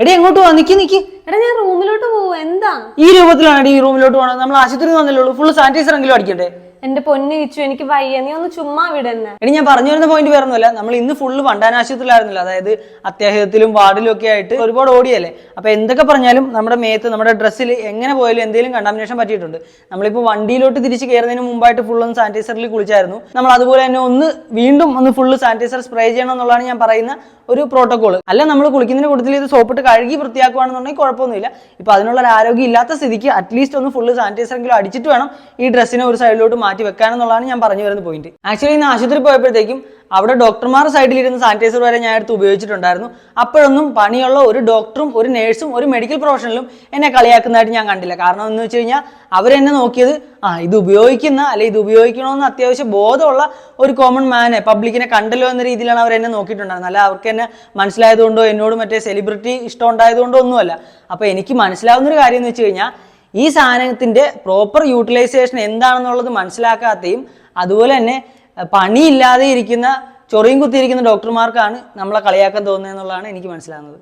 എടി എങ്ങോട്ട് പോവാ? നിക്കി. എടാ ഞാൻ റൂമിലോട്ട് പോവാ. എന്താ ഈ രൂപത്തിലാണ് ഈ റൂമിലോട്ട് പോകണം? നമ്മൾ ആശുപത്രി വന്നല്ലേ ഉള്ളൂ, ഫുള്ള് സാനിറ്റൈസർ എങ്കിലും അടിക്കണ്ടേ? എന്റെ പൊന്നു കിച്ചു, എനിക്ക് വയ്യ, നീ ഒന്ന് ചുമ്മാ വിടന്നെ. എടി ഞാൻ പറഞ്ഞു വരുന്ന പോയിന്റ് വേറെ ഒന്നുമല്ല, നമ്മൾ ഇന്ന് ഫുള്ള് വണ്ടാന ആശുപത്രിയിലായിരുന്നില്ല, അതായത് അത്യാഹിതത്തിലും വാർഡിലും ഒക്കെ ആയിട്ട് ഒരുപാട് ഓടിയല്ലേ. അപ്പൊ എന്തൊക്കെ പറഞ്ഞാലും നമ്മുടെ മേത്ത്, നമ്മുടെ ഡ്രസ്സിൽ എങ്ങനെ പോയാലും എന്തെങ്കിലും കണ്ടാമിനേഷൻ പറ്റിയിട്ടുണ്ട്. നമ്മളിപ്പോൾ വണ്ടിയിലോട്ട് തിരിച്ച് കയറുന്നതിന് മുമ്പായിട്ട് ഫുള്ളൊന്ന് സാനിറ്റൈസറിൽ കുളിച്ചായിരുന്നു. നമ്മൾ അതുപോലെ തന്നെ വീണ്ടും ഫുള്ള് സാനിറ്റൈസർ സ്പ്രേ ചെയ്യണം എന്നുള്ളതാണ് ഞാൻ പറയുന്ന ഒരു പ്രോട്ടോകോൾ. അല്ല നമ്മൾ കുളിക്കുന്നതിന് കൂടുതൽ ഇത് സോപ്പിട്ട് കഴുകി വൃത്തിയാക്കുകയാണെന്നുണ്ടെങ്കിൽ കുഴപ്പമൊന്നുമില്ല. ഇപ്പൊ അതിനുള്ള ഒരു ആരോഗ്യം ഇല്ലാത്ത സ്ഥിതിക്ക് അറ്റ്ലീസ്റ്റ് ഒന്ന് ഫുള്ള് സാനിറ്റൈസർ എങ്കിലും അടിച്ചിട്ട് വേണം ഈ ഡ്രസ്സിനെ ഒരു സൈഡിലോട്ട് മാറ്റി വെക്കാനെന്നുള്ളതാണ് ഞാൻ പറഞ്ഞു വരുന്ന പോയിന്റ്. ആക്ച്വലി ഇന്ന് ആശുപത്രി പോയപ്പോഴത്തേക്കും അവിടെ ഡോക്ടർമാർ സൈഡിലിരുന്ന് സാനിറ്റൈസർ വരെ ഞാൻ എടുത്ത് ഉപയോഗിച്ചിട്ടുണ്ടായിരുന്നു. അപ്പോഴൊന്നും പണിയുള്ള ഒരു ഡോക്ടറും ഒരു നേഴ്സും ഒരു മെഡിക്കൽ പ്രൊഫഷണലും എന്നെ കളിയാക്കുന്നതായിട്ട് ഞാൻ കണ്ടില്ല. കാരണം എന്ന് വെച്ച് കഴിഞ്ഞാൽ അവരെന്നെ നോക്കിയത് ഇത് ഉപയോഗിക്കുന്ന അല്ലെ ഇത് ഉപയോഗിക്കണമെന്ന് അത്യാവശ്യം ബോധമുള്ള ഒരു കോമൺ മാനെ, പബ്ലിക്കിനെ കണ്ടല്ലോ എന്ന രീതിയിലാണ് അവർ എന്നെ നോക്കിയിട്ടുണ്ടായിരുന്നത്. അല്ല അവർക്ക് എന്നെ മനസ്സിലായതുകൊണ്ടോ എന്നോട് മറ്റേ സെലിബ്രിറ്റി ഇഷ്ടം ഉണ്ടായതുകൊണ്ടോ ഒന്നുമല്ല. അപ്പോൾ എനിക്ക് മനസ്സിലാവുന്നൊരു കാര്യം എന്ന് വെച്ച് കഴിഞ്ഞാൽ ഈ സാധനത്തിന്റെ പ്രോപ്പർ യൂട്ടിലൈസേഷൻ എന്താണെന്നുള്ളത് മനസ്സിലാക്കാതെയും അതുപോലെ തന്നെ പണിയില്ലാതെ ഇരിക്കുന്ന ചൊറിയും കുത്തിയിരിക്കുന്ന ഡോക്ടർമാർക്കാണ് നമ്മളെ കളിയാക്കാൻ തോന്നുന്നത് എന്നുള്ളതാണ് എനിക്ക് മനസ്സിലാകുന്നത്.